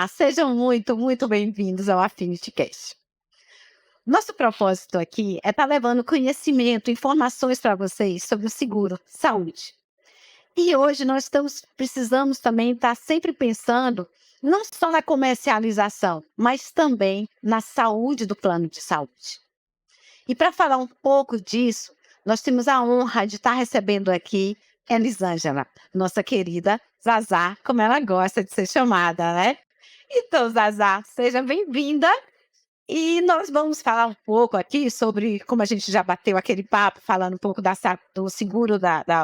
Olá, sejam muito bem-vindos ao Affinity Cast. Nosso propósito aqui é estar levando conhecimento, informações para vocês sobre o seguro, saúde. E hoje nós precisamos também estar sempre pensando não só na comercialização, mas também na saúde do plano de saúde. E para falar um pouco disso, nós temos a honra de estar recebendo aqui Elisângela, nossa querida Zazá, como ela gosta de ser chamada, né? Então, Zazá, seja bem-vinda. E nós vamos falar um pouco aqui sobre, como a gente já bateu aquele papo, falando um pouco do seguro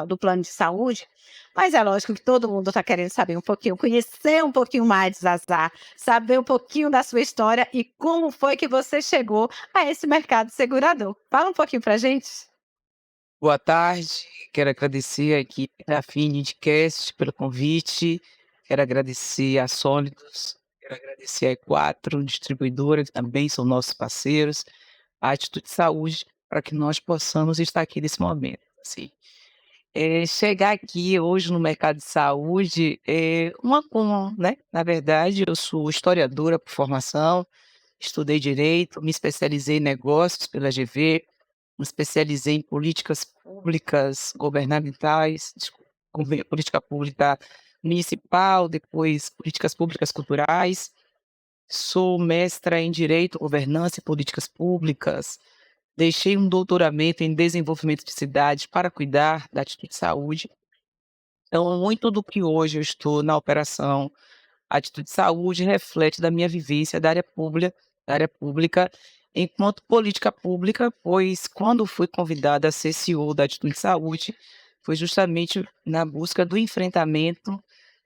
do plano de saúde, mas é lógico que todo mundo está querendo saber um pouquinho, conhecer um pouquinho mais de Zazá, saber um pouquinho da sua história e como foi que você chegou a esse mercado segurador. Fala um pouquinho para a gente. Boa tarde, quero agradecer a equipe da Affinity pelo convite, quero agradecer a Sólidos, quero agradecer a E4 distribuidora, que também são nossos parceiros, a Atitude Saúde, para que nós possamos estar aqui nesse momento. Assim, chegar aqui hoje no mercado de saúde é uma honra, né? Na verdade, eu sou historiadora por formação, estudei Direito, me especializei em negócios pela GV, me especializei em políticas públicas governamentais, política pública municipal, depois políticas públicas culturais. Sou mestra em Direito, Governança e Políticas Públicas. Deixei um doutoramento em Desenvolvimento de Cidades para cuidar da Atitude Saúde. Então, muito do que hoje eu estou na operação Atitude Saúde reflete da minha vivência da área pública enquanto política pública, pois quando fui convidada a ser CEO da Atitude Saúde, foi justamente na busca do enfrentamento,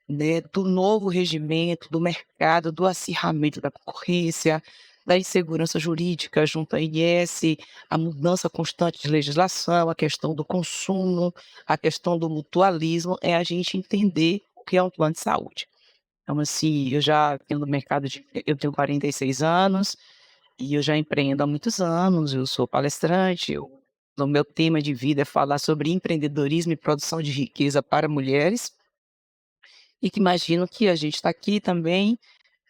né, do novo regimento, do mercado, do acirramento da concorrência, da insegurança jurídica junto à ANS, a mudança constante de legislação, a questão do consumo, a questão do mutualismo, é a gente entender o que é um plano de saúde. Então, assim, eu tenho 46 anos e eu já empreendo há muitos anos, eu sou palestrante, o meu tema de vida é falar sobre empreendedorismo e produção de riqueza para mulheres, e que imagino que a gente está aqui também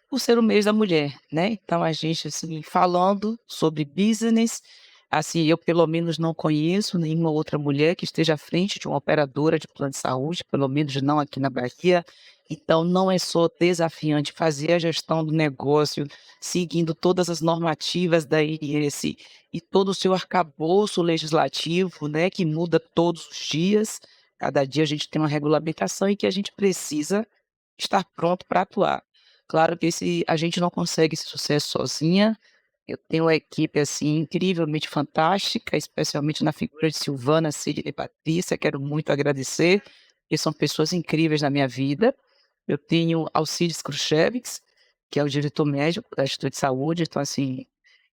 por ser o mês da mulher, né? Então a gente, assim, falando sobre business, assim, eu pelo menos não conheço nenhuma outra mulher que esteja à frente de uma operadora de plano de saúde, pelo menos não aqui na Bahia. Então não é só desafiante fazer a gestão do negócio, seguindo todas as normativas da ANS e todo o seu arcabouço legislativo, né, que muda todos os dias. Cada dia a gente tem uma regulamentação e que a gente precisa estar pronto para atuar. Claro que a gente não consegue esse sucesso sozinha. Eu tenho uma equipe, assim, incrivelmente fantástica, especialmente na figura de Silvana, Sidney e Patrícia, quero muito agradecer, porque são pessoas incríveis na minha vida. Eu tenho Alcides Krušević, que é o diretor médico da Instituto de Saúde, então, assim,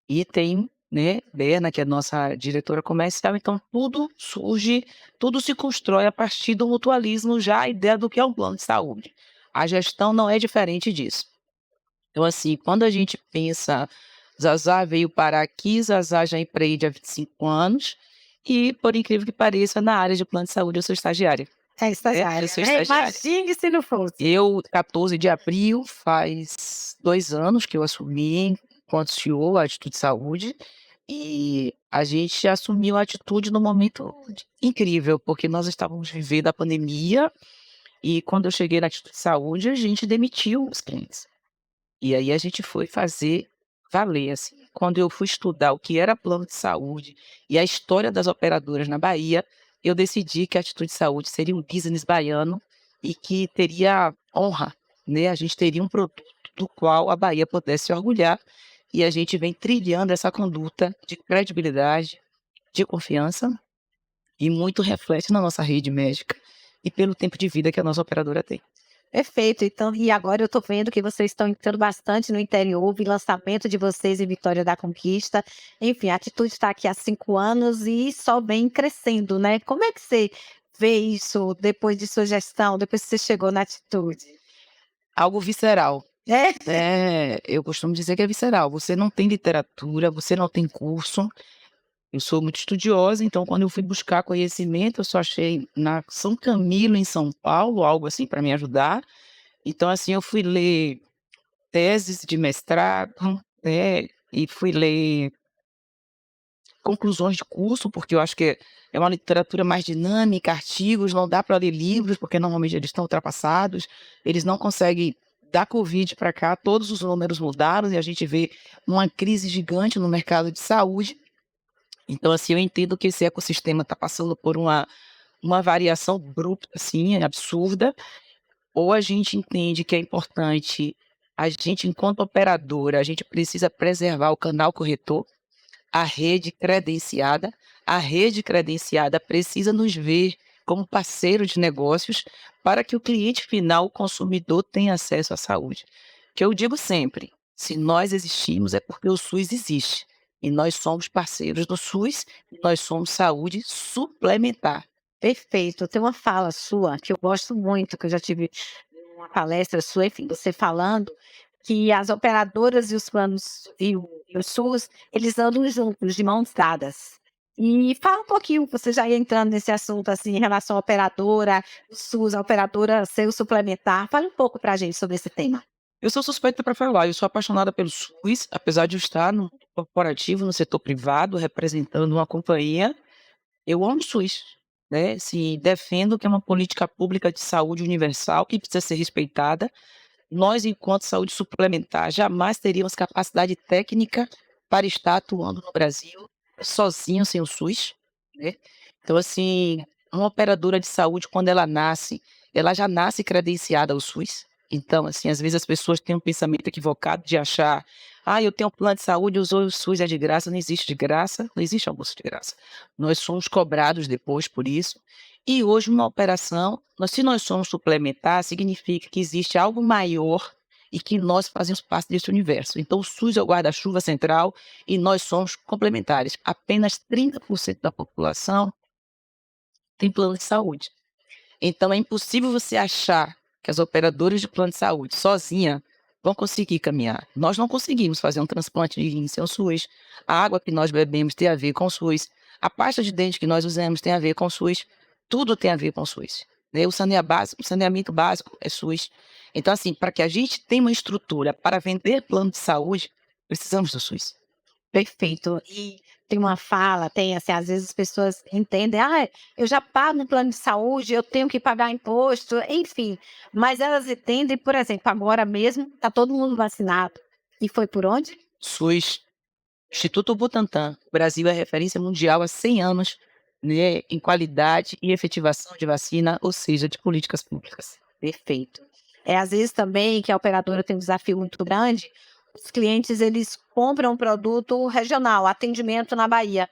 e tem, né, Berna, que é a nossa diretora comercial, então tudo se constrói a partir do mutualismo, já a ideia do que é um plano de saúde. A gestão não é diferente disso. Então, assim, quando a gente pensa, Zazá veio parar aqui, Zazá já empreende há 25 anos, e, por incrível que pareça, na área de plano de saúde eu sou estagiária. É Eu estagiária, sou né? estagiária. Imagine se não fosse. 14 de abril, faz 2 anos que eu assumi enquanto CEO a Atitude Saúde, e a gente assumiu a atitude num momento incrível, porque nós estávamos vivendo a pandemia, e quando eu cheguei na Atitude Saúde, a gente demitiu os clientes. E aí a gente foi fazer valer, assim. Quando eu fui estudar o que era plano de saúde e a história das operadoras na Bahia, eu decidi que a Atitude Saúde seria um business baiano e que teria honra, né? A gente teria um produto do qual a Bahia pudesse se orgulhar, e a gente vem trilhando essa conduta de credibilidade, de confiança, e muito reflete na nossa rede médica e pelo tempo de vida que a nossa operadora tem. Perfeito. Então, e agora eu estou vendo que vocês estão entrando bastante no interior, houve lançamento de vocês em Vitória da Conquista. Enfim, a Atitude está aqui há 5 anos e só vem crescendo, né? Como é que você vê isso depois de sua gestão, depois que você chegou na Atitude? Algo visceral. É? Eu costumo dizer que é visceral. Você não tem literatura, você não tem curso. Eu sou muito estudiosa, então quando eu fui buscar conhecimento, eu só achei na São Camilo, em São Paulo, algo assim para me ajudar. Então, assim, eu fui ler teses de mestrado, né, e fui ler conclusões de curso, porque eu acho que é uma literatura mais dinâmica, artigos, não dá para ler livros, porque normalmente eles estão ultrapassados, eles não conseguem. Da Covid para cá, todos os números mudaram e a gente vê uma crise gigante no mercado de saúde. Então, assim, eu entendo que esse ecossistema está passando por uma variação abrupta, assim, absurda, ou a gente entende que é importante, a gente, enquanto operadora, a gente precisa preservar o canal corretor, a rede credenciada. A rede credenciada precisa nos ver como parceiro de negócios para que o cliente final, o consumidor, tenha acesso à saúde. Que eu digo sempre, se nós existimos é porque o SUS existe. E nós somos parceiros do SUS, nós somos saúde suplementar. Perfeito. Tem uma fala sua que eu gosto muito, que eu já tive uma palestra sua, enfim, você falando que as operadoras e os planos e o SUS, eles andam juntos, de mãos dadas. E fala um pouquinho, você já ia entrando nesse assunto, assim, em relação à operadora, o SUS, a operadora ser o suplementar. Fale um pouco para a gente sobre esse tema. Eu sou suspeita para falar, eu sou apaixonada pelo SUS, apesar de eu estar no corporativo, no setor privado, representando uma companhia. Eu amo o SUS, né, se defendo que é uma política pública de saúde universal que precisa ser respeitada. Nós, enquanto saúde suplementar, jamais teríamos capacidade técnica para estar atuando no Brasil sozinho, sem o SUS, né. Então, assim, uma operadora de saúde, quando ela nasce, ela já nasce credenciada ao SUS. Então, assim, às vezes as pessoas têm um pensamento equivocado de achar: "Ah, eu tenho um plano de saúde, usou o SUS, é de graça", não existe de graça, não existe almoço de graça. Nós somos cobrados depois por isso. E hoje uma operação, se nós somos suplementar, significa que existe algo maior e que nós fazemos parte desse universo. Então o SUS é o guarda-chuva central e nós somos complementares. Apenas 30% da população tem plano de saúde. Então é impossível você achar que as operadoras de plano de saúde sozinha vão conseguir caminhar. Nós não conseguimos fazer um transplante de rim sem o SUS. A água que nós bebemos tem a ver com o SUS. A pasta de dente que nós usamos tem a ver com o SUS. Tudo tem a ver com o SUS, né? O saneamento básico é SUS. Então, assim, para que a gente tenha uma estrutura para vender plano de saúde, precisamos do SUS. Perfeito. E tem uma fala, tem assim, às vezes as pessoas entendem: "Ah, eu já pago no plano de saúde, eu tenho que pagar imposto", enfim. Mas elas entendem, por exemplo, agora mesmo está todo mundo vacinado. E foi por onde? SUS, Instituto Butantan, o Brasil é referência mundial há 100 anos, né, em qualidade e efetivação de vacina, ou seja, de políticas públicas. Perfeito. É, às vezes também que a operadora tem um desafio muito grande, os clientes eles compram um produto regional, atendimento na Bahia.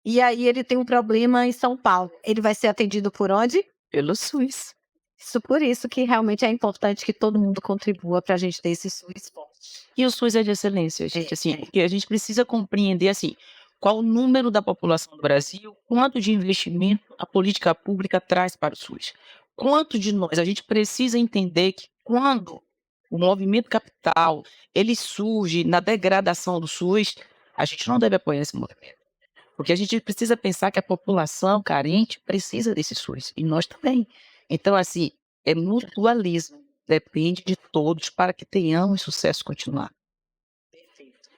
E aí ele tem um problema em São Paulo. Ele vai ser atendido por onde? Pelo SUS. Isso por isso que realmente é importante que todo mundo contribua para a gente ter esse SUS forte. E o SUS é de excelência, É, gente, assim, é. porque a gente precisa compreender, assim, qual o número da população do Brasil, quanto de investimento a política pública traz para o SUS. Quanto de nós a gente precisa entender que quando o movimento capital, ele surge na degradação do SUS, a gente não deve apoiar esse movimento. Porque a gente precisa pensar que a população carente precisa desse SUS, e nós também. Então, assim, é mutualismo, depende de todos para que tenhamos sucesso continuado. Perfeito.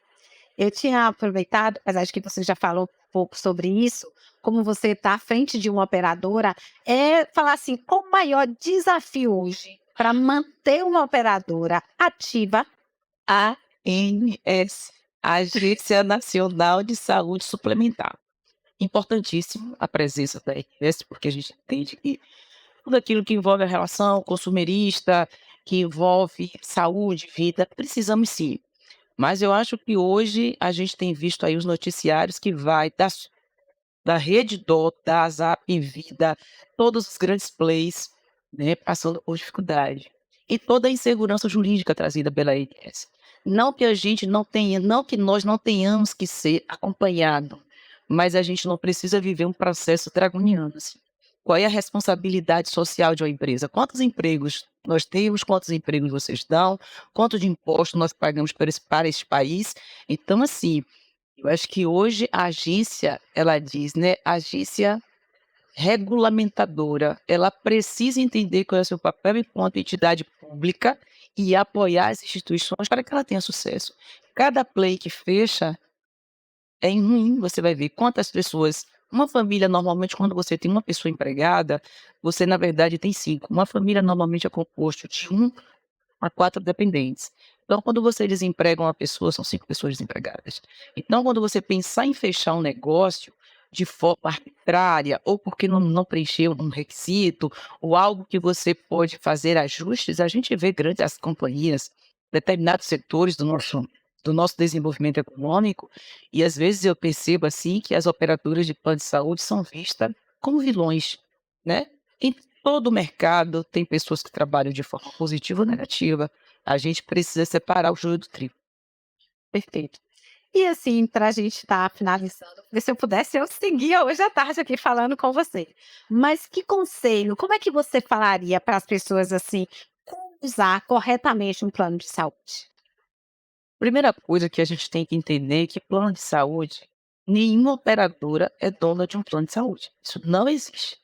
Eu tinha aproveitado, apesar de que você já falou um pouco sobre isso, como você está à frente de uma operadora, é falar assim, qual o maior desafio hoje para manter uma operadora ativa? ANS, Agência Nacional de Saúde Suplementar. Importantíssimo a presença da ANS, porque a gente entende que tudo aquilo que envolve a relação consumerista, que envolve saúde, vida, precisamos sim. Mas eu acho que hoje a gente tem visto aí os noticiários que vai da Redditor, da Zap Vida, todos os grandes plays, né, passando por dificuldade. E toda a insegurança jurídica trazida pela ANS. Não que a gente não tenha, não que nós não tenhamos que ser acompanhado, mas a gente não precisa viver um processo draconiano, assim. Qual é a responsabilidade social de uma empresa? Quantos empregos nós temos? Quantos empregos vocês dão? Quanto de imposto nós pagamos para esse país? Então, assim, eu acho que hoje a agência, ela diz, né, a agência regulamentadora, ela precisa entender qual é o seu papel enquanto entidade pública e apoiar as instituições para que ela tenha sucesso. Cada play que fecha é ruim, você vai ver quantas pessoas uma família normalmente quando você tem uma pessoa empregada, você na verdade tem 5. Uma família normalmente é composto de 1 a 4 dependentes. Então, quando você desemprega uma pessoa, são 5 pessoas desempregadas. Então, quando você pensar em fechar um negócio de forma arbitrária, ou porque não preencheu um requisito, ou algo que você pode fazer ajustes, a gente vê grandes companhias, determinados setores do nosso desenvolvimento econômico, e às vezes eu percebo assim que as operadoras de plano de saúde são vistas como vilões, né? Em todo o mercado tem pessoas que trabalham de forma positiva ou negativa. A gente precisa separar o joio do trigo. Perfeito. E assim, para a gente estar finalizando, porque se eu pudesse, eu seguia hoje à tarde aqui falando com você. Mas que conselho, como é que você falaria para as pessoas assim, como usar corretamente um plano de saúde? Primeira coisa que a gente tem que entender é que plano de saúde, nenhuma operadora é dona de um plano de saúde. Isso não existe.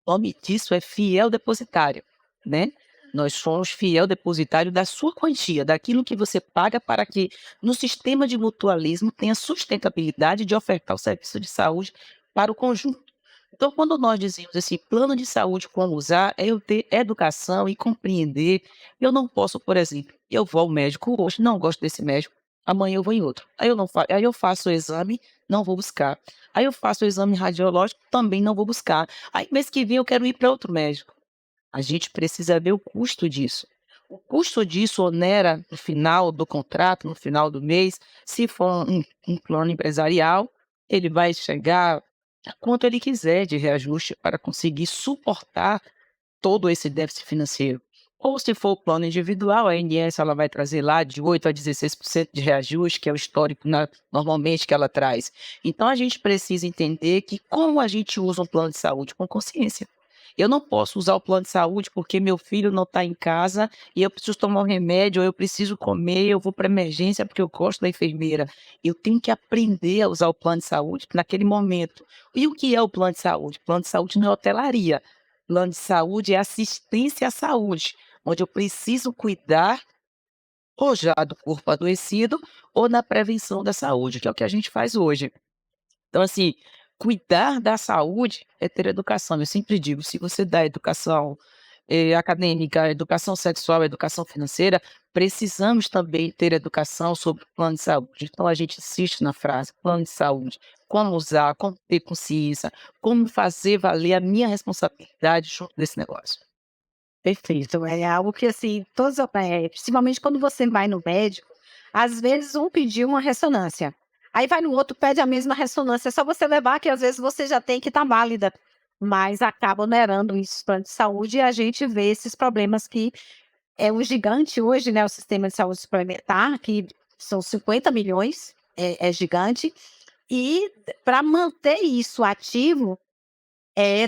O nome disso é fiel depositário, né? Nós somos fiel depositário da sua quantia, daquilo que você paga para que no sistema de mutualismo tenha sustentabilidade de ofertar o serviço de saúde para o conjunto. Então, quando nós dizemos assim, plano de saúde, como usar, é eu ter educação e compreender. Eu não posso, por exemplo, eu vou ao médico hoje, não gosto desse médico, amanhã eu vou em outro. Aí eu não fa aí eu faço o exame, não vou buscar. Aí eu faço o exame radiológico, também não vou buscar. Aí mês que vem eu quero ir para outro médico. A gente precisa ver o custo disso. O custo disso onera no final do contrato, no final do mês. Se for um plano empresarial, ele vai chegar a quanto ele quiser de reajuste para conseguir suportar todo esse déficit financeiro. Ou se for o plano individual, a ANS ela vai trazer lá de 8 a 16% de reajuste, que é o histórico normalmente que ela traz. Então a gente precisa entender que como a gente usa um plano de saúde com consciência. Eu não posso usar o plano de saúde porque meu filho não está em casa e eu preciso tomar um remédio, ou eu preciso comer, eu vou para emergência porque eu gosto da enfermeira. Eu tenho que aprender a usar o plano de saúde naquele momento. E o que é o plano de saúde? Plano de saúde não é hotelaria. Plano de saúde é assistência à saúde, onde eu preciso cuidar ou já do corpo adoecido ou na prevenção da saúde, que é o que a gente faz hoje. Então, assim, cuidar da saúde é ter educação. Eu sempre digo, se você dá educação, acadêmica, educação sexual, educação financeira, precisamos também ter educação sobre o plano de saúde. Então, a gente insiste na frase plano de saúde, como usar, como ter consciência, como fazer valer a minha responsabilidade junto desse negócio. Perfeito, é algo que assim, principalmente quando você vai no médico, às vezes um pediu uma ressonância, aí vai no outro, pede a mesma ressonância, é só você levar que às vezes você já tem que estar válida, mas acaba onerando isso plano de saúde e a gente vê esses problemas que é um gigante hoje, né, o sistema de saúde suplementar, que são 50 milhões, é gigante, e para manter isso ativo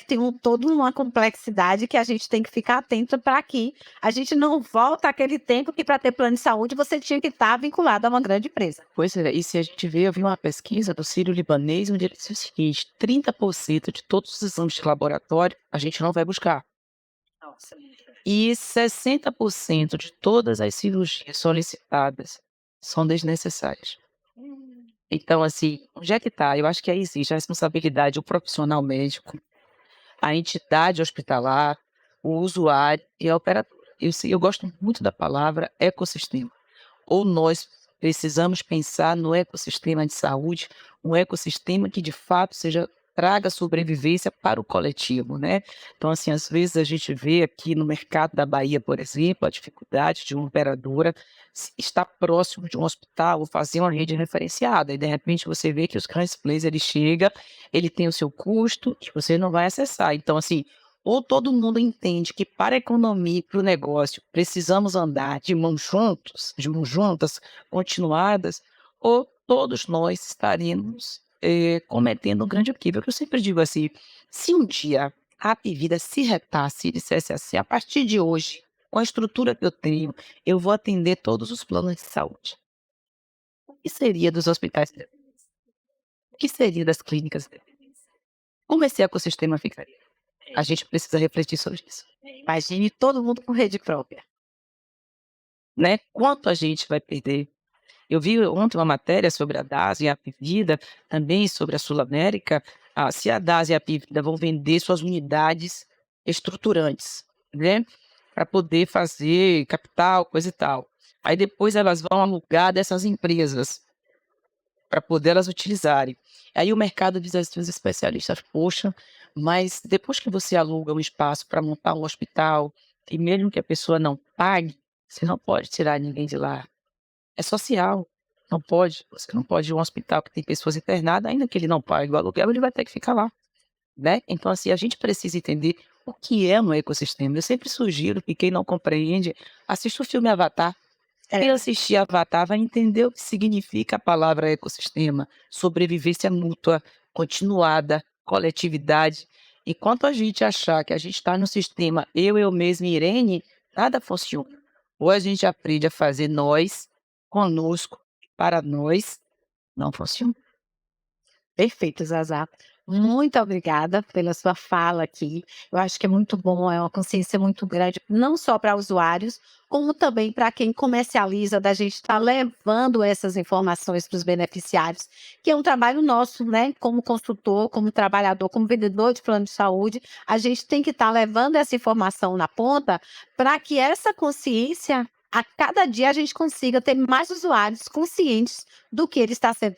tem toda uma complexidade que a gente tem que ficar atento para que a gente não volta àquele tempo que para ter plano de saúde você tinha que estar vinculado a uma grande empresa. Pois é, e se a gente vê, eu vi uma pesquisa do Sírio-Libanês, onde ele disse o seguinte: 30% de todos os exames de laboratório a gente não vai buscar. Nossa. E 60% de todas as cirurgias solicitadas são desnecessárias. Hum. Então, assim, onde é que está? Eu acho que aí existe a responsabilidade do profissional médico, a entidade hospitalar, o usuário e a operadora. Eu gosto muito da palavra ecossistema. Ou nós precisamos pensar no ecossistema de saúde, um ecossistema que de fato traga sobrevivência para o coletivo, né. Então, assim, às vezes a gente vê aqui no mercado da Bahia, por exemplo, a dificuldade de uma operadora estar próximo de um hospital ou fazer uma rede referenciada e de repente você vê que os grandes players ele chega, ele tem o seu custo e você não vai acessar. Então, assim, ou todo mundo entende que para a economia e para o negócio precisamos andar de mãos juntas, continuadas, ou todos nós estaremos cometendo um grande equívoco. Eu sempre digo assim: se um dia a Apvida se retasse e dissesse assim, a partir de hoje, com a estrutura que eu tenho, eu vou atender todos os planos de saúde. O que seria dos hospitais independentes? O que seria das clínicas independentes? Como esse ecossistema ficaria? A gente precisa refletir sobre isso. Imagine todo mundo com rede própria. né, quanto a gente vai perder. Eu vi ontem uma matéria sobre a DAS e a Apivida, também sobre a Sul América. Se a DAS e a Apivida vão vender suas unidades estruturantes, né, para poder fazer capital, coisa e tal. Aí depois elas vão alugar dessas empresas para poder elas utilizarem. Aí o mercado diz assim, os especialistas: poxa, mas depois que você aluga um espaço para montar um hospital, e mesmo que a pessoa não pague, você não pode tirar ninguém de lá. É social, não pode. Você não pode ir a um hospital que tem pessoas internadas, ainda que ele não pague o aluguel, ele vai ter que ficar lá, né. Então, assim, a gente precisa entender o que é um ecossistema. Eu sempre sugiro que quem não compreende, assista o filme Avatar. Quem É, assistir Avatar vai entender o que significa a palavra ecossistema, sobrevivência mútua, continuada, coletividade. Enquanto a gente achar que a gente está no sistema eu mesmo e Irene, nada funciona. Ou a gente aprende a fazer nós, conosco, para nós, não funciona. perfeito, Zazá. Muito obrigada pela sua fala aqui. Eu acho que é muito bom, é uma consciência muito grande, não só para usuários, como também para quem comercializa, da gente estar levando essas informações para os beneficiários, que é um trabalho nosso, né? Como consultor, como trabalhador, como vendedor de plano de saúde, a gente tem que estar levando essa informação na ponta para que essa consciência, a cada dia, a gente consiga ter mais usuários conscientes do que ele está sendo,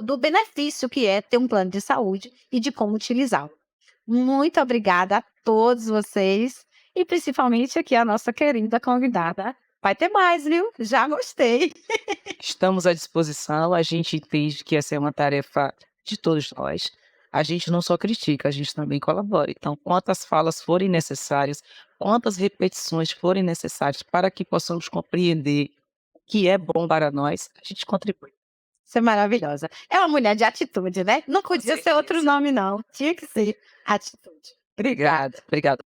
do benefício que é ter um plano de saúde e de como utilizá-lo. Muito obrigada a todos vocês e principalmente aqui a nossa querida convidada. Vai ter mais, viu? Já gostei. Estamos à disposição, a gente entende que essa é uma tarefa de todos nós. A gente não só critica, a gente também colabora. Então, quantas falas forem necessárias, quantas repetições forem necessárias para que possamos compreender o que é bom para nós, a gente contribui. Você é maravilhosa. É uma mulher de atitude, né? Não Com podia ser outro certeza. nome, não. Tinha que ser atitude. Obrigada, obrigada.